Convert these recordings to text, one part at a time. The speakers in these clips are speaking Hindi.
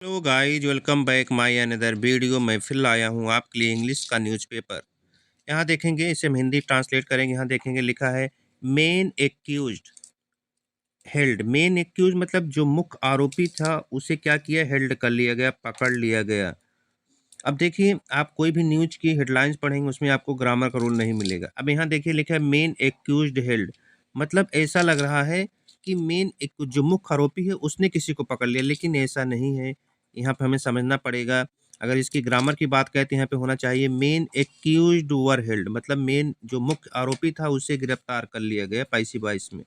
Hello guys, welcome back my another video. मैं फिर लाया हूँ आपके लिए इंग्लिश का न्यूज़पेपर। यहाँ देखेंगे, इसे हम हिंदी ट्रांसलेट करेंगे। यहाँ देखेंगे लिखा है main accused held. Main accused मतलब जो मुख्य आरोपी था उसे क्या किया, हेल्ड कर लिया गया, पकड़ लिया गया। अब देखिए, आप कोई भी न्यूज की हेडलाइंस पढ़ेंगे उसमें आपको ग्रामर का रूल नहीं मिलेगा। अब यहाँ देखिए लिखा है मेन एक्यूज्ड हेल्ड, मतलब ऐसा लग रहा है कि मेन एक जो मुख्य आरोपी है उसने किसी को पकड़ लिया, लेकिन ऐसा नहीं है। यहाँ पे हमें समझना पड़ेगा। अगर इसकी ग्रामर की बात करें तो यहाँ पे होना चाहिए मेन एक्यूज्ड वर हेल्ड, मतलब मेन जो मुख्य आरोपी था उसे गिरफ्तार कर लिया गया पैसी बाइस में।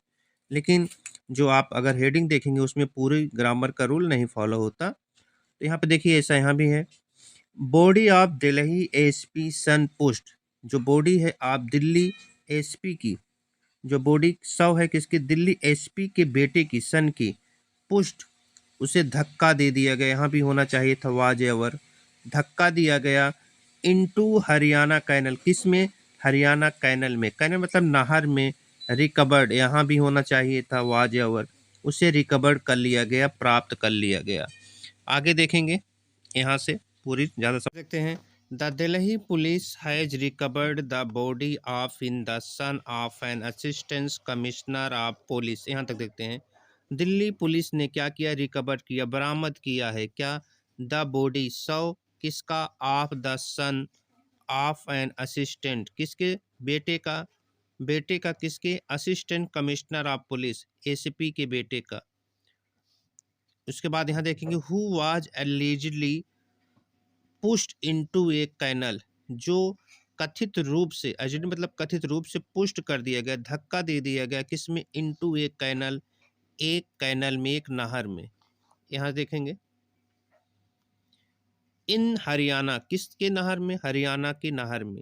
लेकिन जो आप अगर हेडिंग देखेंगे उसमें पूरी ग्रामर का रूल नहीं फॉलो होता। तो यहाँ पे देखिए ऐसा यहाँ भी है, body of Delhi SP son post. जो बॉडी है आप दिल्ली एसपी की, जो बॉडी शव है किसकी, दिल्ली एसपी के बेटे की, सन की, पुष्ट उसे धक्का दे दिया गया। यहाँ भी होना चाहिए था वाज एवर, धक्का दिया गया इनटू हरियाणा कैनल, किस में, हरियाणा कैनल में, कैनल मतलब नहर में। रिकवर्ड यहाँ भी होना चाहिए था वाज एवर, उसे रिकवर्ड कर लिया गया, प्राप्त कर लिया गया। आगे देखेंगे यहाँ से पूरी ज़्यादा समझ सकते हैं। The Delhi police has recovered the body of in the son of an assistant commissioner of police. यहाँ तक देखते हैं, दिल्ली पुलिस ने क्या किया, रिकवर किया, बरामद किया है क्या, द बॉडी शव किसका, of the son of an assistant, किसके, बेटे का, बेटे का किसके, assistant commissioner of police, ACP के बेटे का। उसके बाद यहाँ देखेंगे who was allegedly pushed into a canal, जो कथित रूप से, एजिड मतलब कथित रूप से पुष्ट कर दिया गया, धक्का दे दिया गया, किसमें, इनटू ए कैनल, एक कैनल में, एक नहर में। यहाँ देखेंगे इन हरियाणा, किसके नहर में, हरियाणा के नहर में,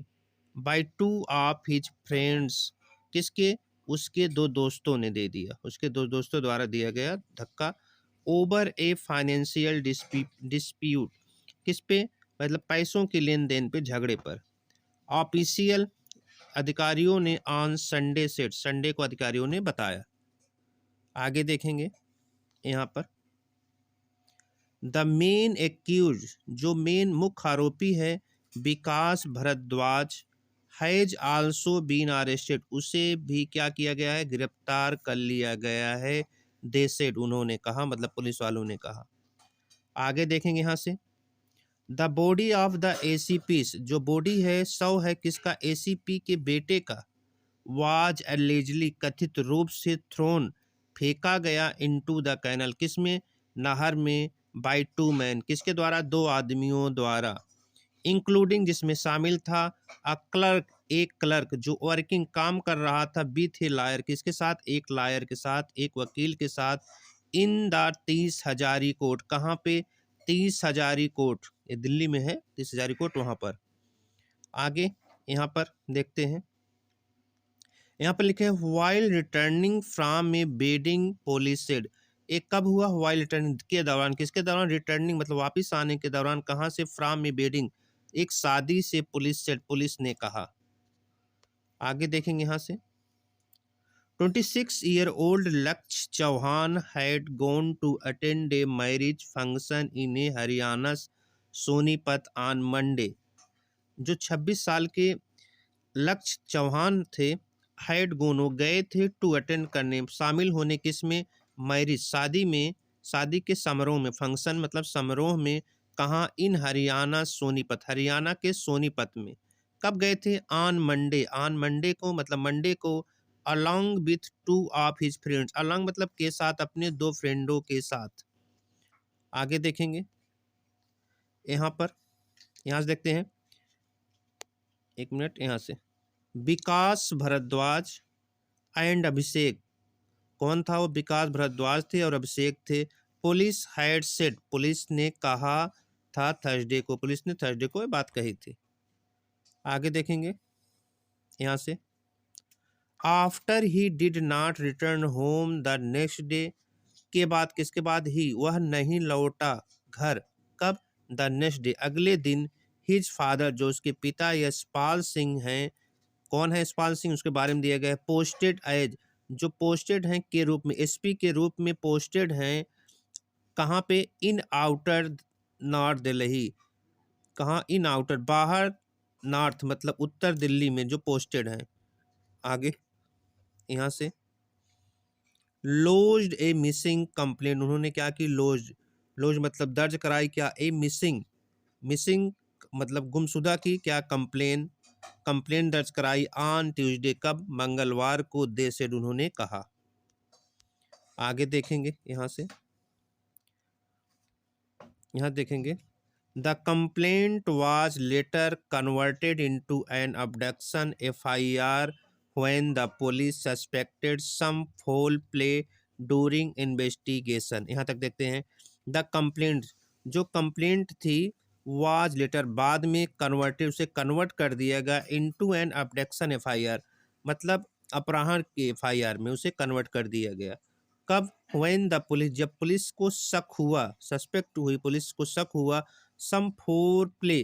by two of his friends, किसके, उसके दो दोस्तों ने दे दिया, उसके दो दोस्तों द्वारा दिया गया धक्का, ओवर ए फाइनेंशियल डिस्प्यूट, किस पे, मतलब पैसों के लेन देन पे, झगड़े पर। ऑफिशियल अधिकारियों ने ऑन संडे सेट, संडे को अधिकारियों ने बताया। आगे देखेंगे यहाँ पर द मेन एक्यूज, जो मेन मुख्य आरोपी है, Vikas Bharadwaj, has also been arrested, उसे भी क्या किया गया है, गिरफ्तार कर लिया गया है। दे सेड, उन्होंने कहा, मतलब पुलिस वालों ने कहा। आगे देखेंगे यहाँ से the body of the ACP, जो बॉडी है, शव है किसका, एसीपी के बेटे का, वाज एलिजिडली कथित रूप से थ्रोन, फेंका गया, इनटू द कैनल, किसमें, नहर में, बाय टू मैन, किसके द्वारा, दो आदमियों द्वारा, इंक्लूडिंग जिसमें शामिल था अ क्लर्क, एक क्लर्क जो वर्किंग काम कर रहा था, विथ ए लायर, किसके साथ, एक लायर के साथ, एक वकील के साथ, इन द 30 हजारी कोर्ट, कहाँ पे, 30 हजारी कोर्ट, ये दिल्ली में है 30 हजारी कोर्ट, वहां पर। आगे यहाँ पर देखते हैं, यहाँ पर लिखे हैं while returning from a wedding police said, एक कब हुआ, वाइल रिटर्निंग के दौरान, किसके दौरान, रिटर्निंग मतलब वापस आने के दौरान, कहाँ से, फ्रॉम ए बेडिंग, एक शादी से, पुलिस सेड, पुलिस ने कहा। आगे देखेंगे यहाँ से 26-year-old Lakshya Chauhan had gone to attend a marriage function in a Haryana Sonipat on Monday, जो 26 साल के लक्ष्य चौहान थे, हैड गोनो गए थे, टू अटेंड करने, शामिल होने, किस में, मैरिज, शादी में, शादी के समारोह में, फंक्शन मतलब समारोह में, कहाँ, इन हरियाणा सोनीपत, हरियाणा के सोनीपत में। कब गए थे, ऑन मंडे, ऑन मंडे को मतलब मंडे को, along with two of his friends, along मतलब के साथ, अपने दो फ्रेंडों के साथ। आगे देखेंगे यहाँ पर, यहाँ से देखते हैं, एक मिनट, यहाँ से विकास भरद्वाज एंड अभिषेक, कौन था वो, विकास भरद्वाज थे और अभिषेक थे। पुलिस हैड सेड, पुलिस ने कहा था थर्सडे को, पुलिस ने थर्सडे को ये बात कही थी। आगे देखेंगे यहाँ से after he did not return home the next day, के बाद, किसके बाद, ही, वह नहीं लौटा घर, कब, द नेक्स्ट डे, अगले दिन, हिज फादर, जो उसके पिता यशपाल सिंह हैं, कौन है यशपाल सिंह, उसके बारे में दिया गया है, पोस्टेड एज, जो पोस्टेड हैं के रूप में, एसपी के रूप में पोस्टेड हैं, कहाँ पे? In outer north Delhi. कहाँ? इन आउटर, बाहर, नॉर्थ मतलब उत्तर दिल्ली में जो पोस्टेड हैं। आगे यहाँ से लॉज्ड ए मिसिंग कंप्लेंट, उन्होंने क्या की? लॉज मतलब दर्ज कराई क्या? ए मिसिंग, मिसिंग मतलब गुमशुदा की क्या? कंप्लेन दर्ज कराई ऑन ट्यूसडे, कब? मंगलवार को, दे सेड उन्होंने कहा। आगे देखेंगे यहाँ से, यहाँ देखेंगे the complaint was later converted into an abduction FIR when the police suspected some foul play during investigation. यहाँ तक देखते हैं। द कंप्लेंट, जो कंप्लेंट थी, वाज लेटर बाद में, कन्वर्टेड उसे कन्वर्ट कर दिया गया, इनटू एन अबडक्शन एफआईआर मतलब अपहरण के एफआईआर में उसे कन्वर्ट कर दिया गया। कब? व्हेन द पुलिस, जब पुलिस को शक हुआ, सस्पेक्ट हुई, पुलिस को शक हुआ, सम फोर प्ले,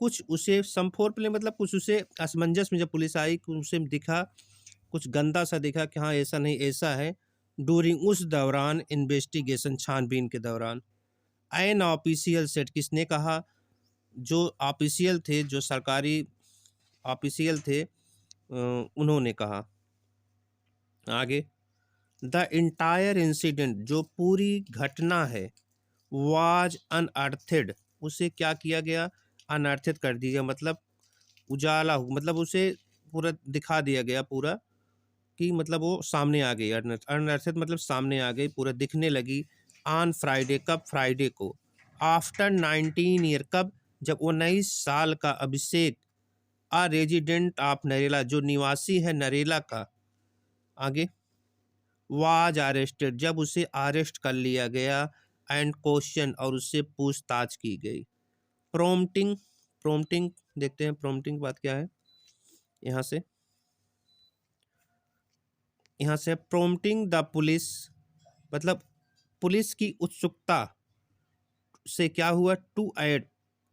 कुछ उसे सम फोर प्ले मतलब कुछ उसे असमंजस में जब पुलिस आई, कुछ उसे दिखा, कुछ गंदा सा दिखा कि हाँ ऐसा नहीं ऐसा है, डूरिंग उस दौरान इन्वेस्टिगेशन, छानबीन के दौरान। एन ऑफिशियल सेट, किसने कहा? जो ऑफिशियल थे, जो सरकारी ऑफिशियल थे, उन्होंने कहा। आगे द इंटायर इंसिडेंट, जो पूरी घटना है, वाज अनअर्थेड, उसे क्या किया गया? अनअर्थित कर दिया मतलब उजाला हो, मतलब उसे पूरा दिखा दिया गया पूरा, कि मतलब वो सामने आ गई। अनअर्थित मतलब सामने आ गई, पूरा दिखने लगी। ऑन फ्राइडे, कब? फ्राइडे को। आफ्टर 19 ईयर, कब? जब 19 साल का अभिषेक, आ रेजिडेंट ऑफ नरेला, जो निवासी है नरेला का, आगे वाज अरेस्टेड, जब उसे अरेस्ट कर लिया गया, एंड क्वेश्चन, और उससे पूछताछ की गई। प्रोम्प्टिंग, प्रोम्प्टिंग देखते हैं, प्रोम्प्टिंग की बात क्या है। यहाँ से, यहाँ से प्रोम्प्टिंग द पुलिस मतलब पुलिस की उत्सुकता से क्या हुआ? To add,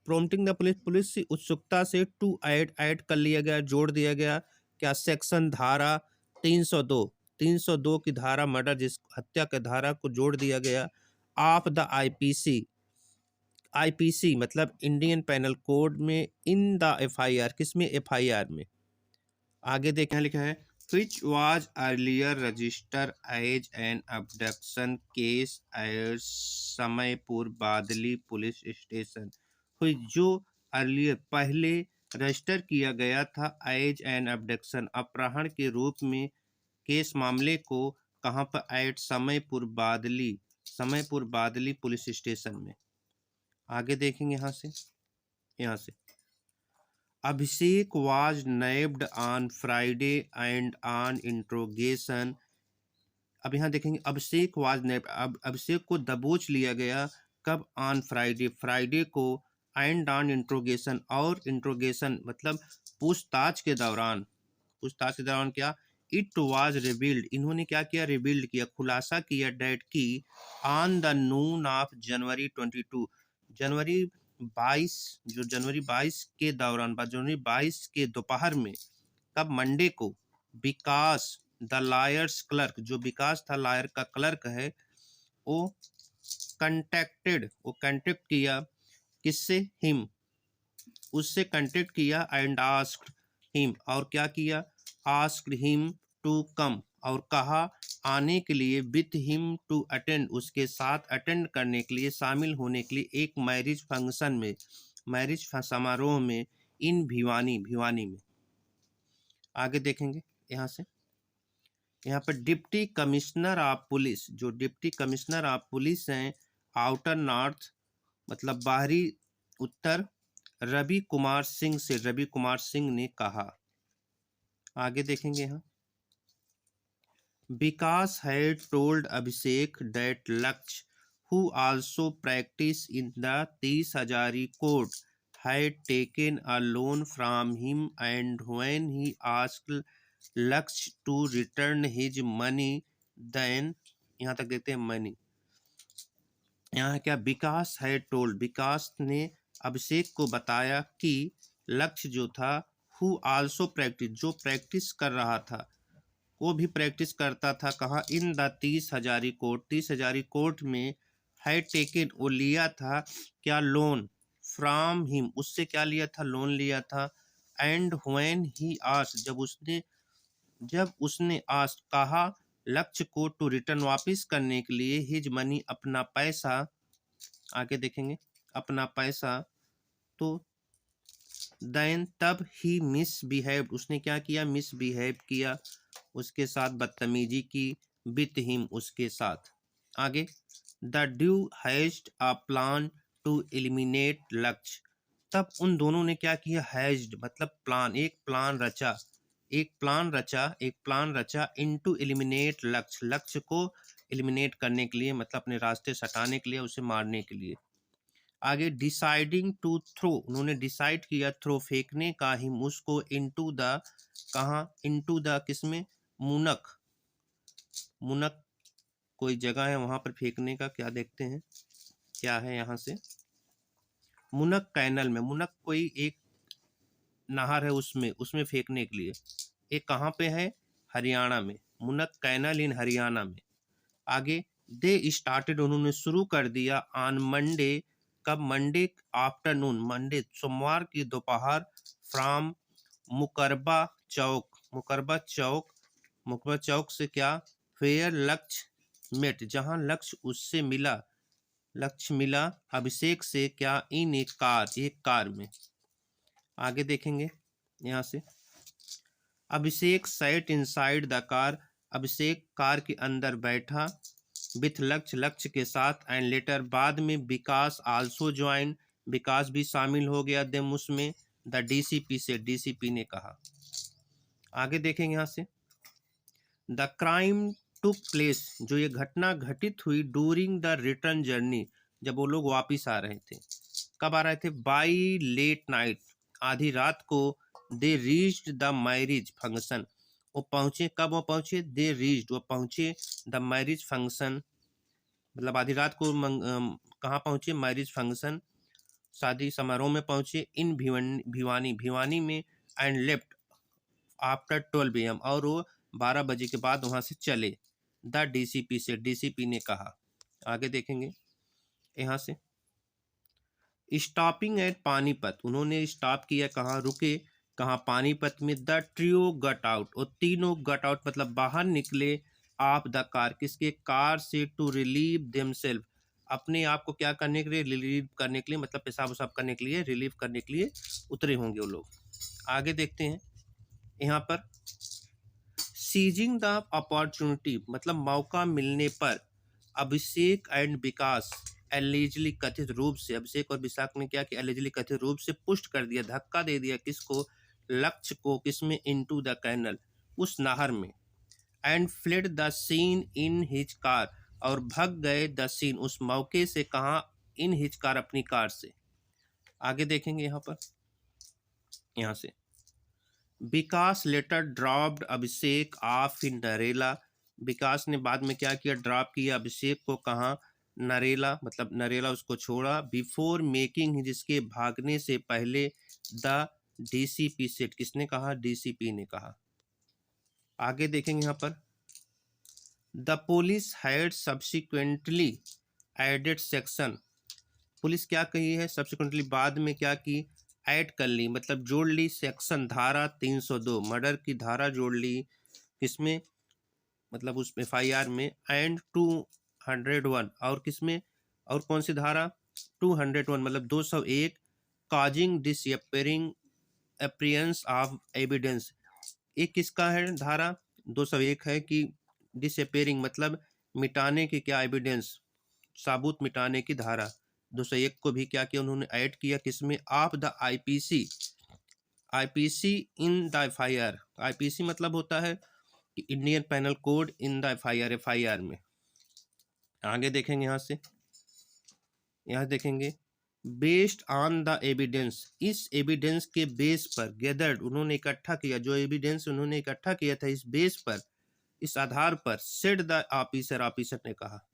prompting the police, police की उत्सुकता से टू ऐड कर लिया गया, जोड़ दिया गया क्या? सेक्शन, धारा 302, 302 की धारा, मर्डर जिस हत्या के धारा को जोड़ दिया गया, ऑफ द आईपीसी, आईपीसी मतलब इंडियन पैनल कोड में, इन द एफआईआर, किसमें? एफआईआर में। आगे देखें, यहाँ लिखा है which was earlier registered as an abduction case as Samaypur Badli police station, हुई जो अर्लियर पहले रजिस्टर किया गया था एज एन अबडक्शन अपहरण के रूप में, केस मामले को कहाँ पर? At Samaypur Badli police station में। आगे देखेंगे यहाँ से, यहाँ से Abhishek was nabbed on Friday and on interrogation. अब यहाँ देखेंगे अभिषेक वाज नेब्ड, अभिषेक को दबोच लिया गया, कब? ऑन फ्राइडे, फ्राइडे को, एंड ऑन इंट्रोगेशन, और इंट्रोगेशन मतलब पूछताछ के दौरान, पूछताछ के दौरान क्या? इट वाज रिवील्ड, इन्होंने क्या किया? रिवील्ड किया, खुलासा किया, डेट की, on the Noon of January 22, जनवरी 22, जो जनवरी 22 के दौरान, जनवरी 22 के दोपहर में, कब? मंडे को, विकास द लायर्स क्लर्क, जो विकास था लायर का क्लर्क है, वो कांटेक्ट किया, किससे? हिम, उससे कांटेक्ट किया, एंड आस्क्ड हिम, और क्या किया? आस्क्ड हिम टू कम, और कहा आने के लिए, विथ हिम टू अटेंड, उसके साथ अटेंड करने के लिए, शामिल होने के लिए, एक मैरिज फंक्शन में, मैरिज समारोह में, इन भिवानी, भिवानी में। आगे देखेंगे यहाँ से, यहाँ पर डिप्टी कमिश्नर ऑफ पुलिस, जो डिप्टी कमिश्नर ऑफ पुलिस हैं आउटर नॉर्थ मतलब बाहरी उत्तर, रवि कुमार सिंह से, रवि कुमार सिंह ने कहा। आगे देखेंगे यहाँ, विकास हैड टोल्ड अभिषेक दैट लक्ष्य who also practice in the 30 Hazari court had taken a loan from him, and when he asked Laksh to return his money, then यहाँ तक देखते हैं मनी, यहाँ क्या? विकास है टोल्ड, विकास ने अभिषेक को बताया कि लक्ष्य जो था, हु आल्सो प्रैक्टिस, जो प्रैक्टिस कर रहा था, वो भी प्रैक्टिस करता था, कहाँ? In the 30 Hazari court, 30 Hazari court में, हैड टेकन वो लिया था क्या, लोन, फ्रॉम हिम उससे क्या लिया था, लोन लिया था। एंड व्हेन ही आस्क्ड जब उसने आस्क्ड कहा लक्ष्य को टू रिटर्न वापस करने के लिए हिज मनी अपना पैसा, आगे देखेंगे अपना पैसा, तो देन तब ही मिसबिहेव्ड उसने क्या किया, मिसबिहेव किया, उसके साथ बदतमीजी की, विथ हिम उसके साथ। आगे the duo hatched a plan to eliminate Lakshya, तब उन दोनों ने क्या किया, हैज्ड मतलब प्लान, एक प्लान रचा इनटू एलिमिनेट लक्ष्य को एलिमिनेट करने के लिए, मतलब अपने रास्ते से हटाने के लिए, उसे मारने के लिए। आगे डिसाइडिंग टू थ्रो उन्होंने डिसाइड किया थ्रो फेंकने का, हिम उसको, इनटू द कहाँ, इनटू द किसमें, मुनक, मुनक कोई जगह है वहां पर फेंकने का, क्या देखते हैं क्या है यहाँ से, मुनक कैनल में, मुनक कोई एक नहर है उसमें, उसमें फेंकने के लिए। एक कहाँ पे है, हरियाणा में, मुनक कैनल इन हरियाणा में। आगे दे स्टार्टेड उन्होंने शुरू कर दिया, ऑन मंडे कब, मंडे आफ्टरनून, मंडे सोमवार की दोपहर, फ्रॉम मुकरबा चौक, मुकरबा चौक से क्या, फेयर लक्ष्य मेट जहां लक्ष्य मिला अभिषेक से क्या, इन एक कार में। आगे देखेंगे यहाँ से, Abhishek sat inside the car, Abhishek car के अंदर बैठा, विथ लक्ष्य के साथ, एंड लेटर बाद में विकास आल्सो ज्वाइन, विकास भी शामिल हो गया देम उसमें, द डीसीपी से, डीसीपी ने कहा। आगे देखेंगे यहाँ से, द क्राइम टुक प्लेस जो ये घटना घटित हुई, डूरिंग द रिटर्न जर्नी जब वो लोग वापिस आ रहे थे, कब आ रहे थे, बाई लेट नाइट आधी रात को, they reached the marriage function वो पहुंचे, कब वो पहुंचे, दे रीच्ड वो पहुंचे, द मैरिज फंक्शन मतलब आधी रात को कहाँ पहुंचे, मैरिज फंक्शन शादी समारोह में पहुंचे, इन भिवानी में, एंड लेफ्ट आफ्टर 12 PM और वो 12 बजे के बाद वहां से चले, द डीसीपी से, डीसीपी ने कहा। आगे देखेंगे यहाँ से, स्टॉपिंग एट पानीपत उन्होंने स्टॉप किया, कहाँ रुके, कहाँ, पानीपत में, द ट्रियो गट आउट और तीनों गट आउट मतलब बाहर निकले, ऑफ द कार किसके, कार से, टू रिलीव देमसेल्फ अपने आप को क्या करने के लिए, रिलीव करने के लिए, मतलब पेशाब वसाब करने के लिए, रिलीव करने के लिए उतरे होंगे वो लोग। आगे देखते हैं यहाँ पर, सीजिंग द अपॉर्चुनिटी मतलब मौका मिलने पर, अभिषेक एंड विकास एलिजिली कथित रूप से, अभिषेक और विशाख ने क्या किया, एलिजिली कथित रूप से पुष्ट कर दिया, धक्का दे दिया किसको, लक्ष्य को, किसमें, इनटू द कैनल उस नहर में, and fled the seen in his car और भग गए, द सीन उस मौके से, कहाँ, इन हिज कार अपनी कार से। आगे देखेंगे यहाँ पर, यहाँ से, विकास लेटर ड्रॉप्ड अभिषेक ऑफ इन नरेला विकास ने बाद में क्या किया, ड्रॉप किया अभिषेक को, कहाँ, नरेला मतलब नरेला उसको छोड़ा, बिफोर मेकिंग जिसके भागने से पहले, द डीसीपी सेट किसने कहा, डीसीपी ने कहा। आगे देखेंगे यहाँ पर, the police had subsequently added section police क्या कही है, सब्सिक्वेंटली बाद में क्या की, ऐड कर ली मतलब जोड़ ली, सेक्शन धारा 302 मर्डर की धारा जोड़ ली, किसमें मतलब उस FIR में, एंड 201 और किसमें, और कौन सी धारा, 201 मतलब 201, causing disappearing appearance of evidence, एक किसका है धारा, 201 है कि डिसअपियरिंग मतलब मिटाने की क्या, एविडेंस साबुत मिटाने की धारा, 201 को भी क्या किया उन्होंने, ऐड किया किसमें, of the IPC in the FIR, IPC मतलब होता है कि Indian penal code, in the FIR में। आगे देखेंगे यहाँ से, यहाँ देखेंगे, बेस्ड ऑन द एविडेंस इस एविडेंस के बेस पर, गैदर्ड उन्होंने इकट्ठा किया, जो एविडेंस उन्होंने इकट्ठा किया था इस बेस पर, इस आधार पर, सेड द ऑफिसर ने कहा।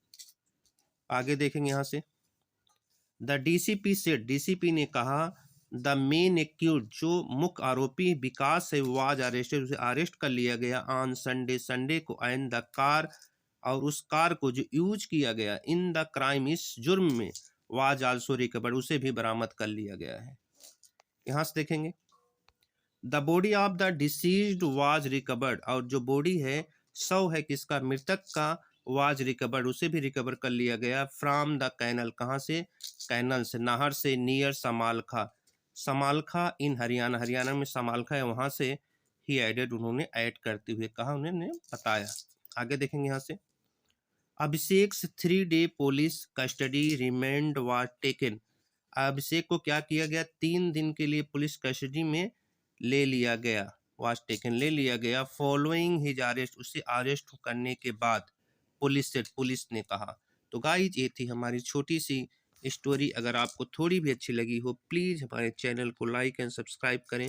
आगे देखेंगे यहाँ से, द डीसीपी से, डीसीपी ने कहा, द मेन एक्यूज जो मुख्य आरोपी विकास से वाज अरेस्टेड उसे अरेस्ट कर लिया गया, ऑन संडे को, एंड द कार और उस कार को जो यूज किया गया इन द क्राइम, इस जुर्म में, वाज आल्सो रिकवर्ड, उसे भी बरामद कर लिया गया है। यहाँ से देखेंगे the body of the deceased was recovered, और जो बॉडी है, शव है किसका, मृतक का, वाज रिकवर्ड, उसे भी रिकवर कर लिया गया फ्रॉम द कैनल, कहाँ से, कैनल से, नहर से, नियर समालखा, समालखा इन हरियाणा, हरियाणा में समालखा है, वहां से ही एडेड, उन्होंने ऐड करते हुए कहा, उन्होंने बताया। आगे देखेंगे यहाँ से Abhishek 3 day police custody remand was taken, Abhishek को क्या किया गया, 3 दिन के लिए पुलिस कस्टडी में ले लिया गया, वाज टेकन ले लिया गया, फॉलोइंग हिज अरेस्ट, उसे अरेस्ट करने के बाद, पुलिस ने कहा। तो गाइज ये थी हमारी छोटी सी स्टोरी। अगर आपको थोड़ी भी अच्छी लगी हो प्लीज़ हमारे चैनल को लाइक एंड सब्सक्राइब करें।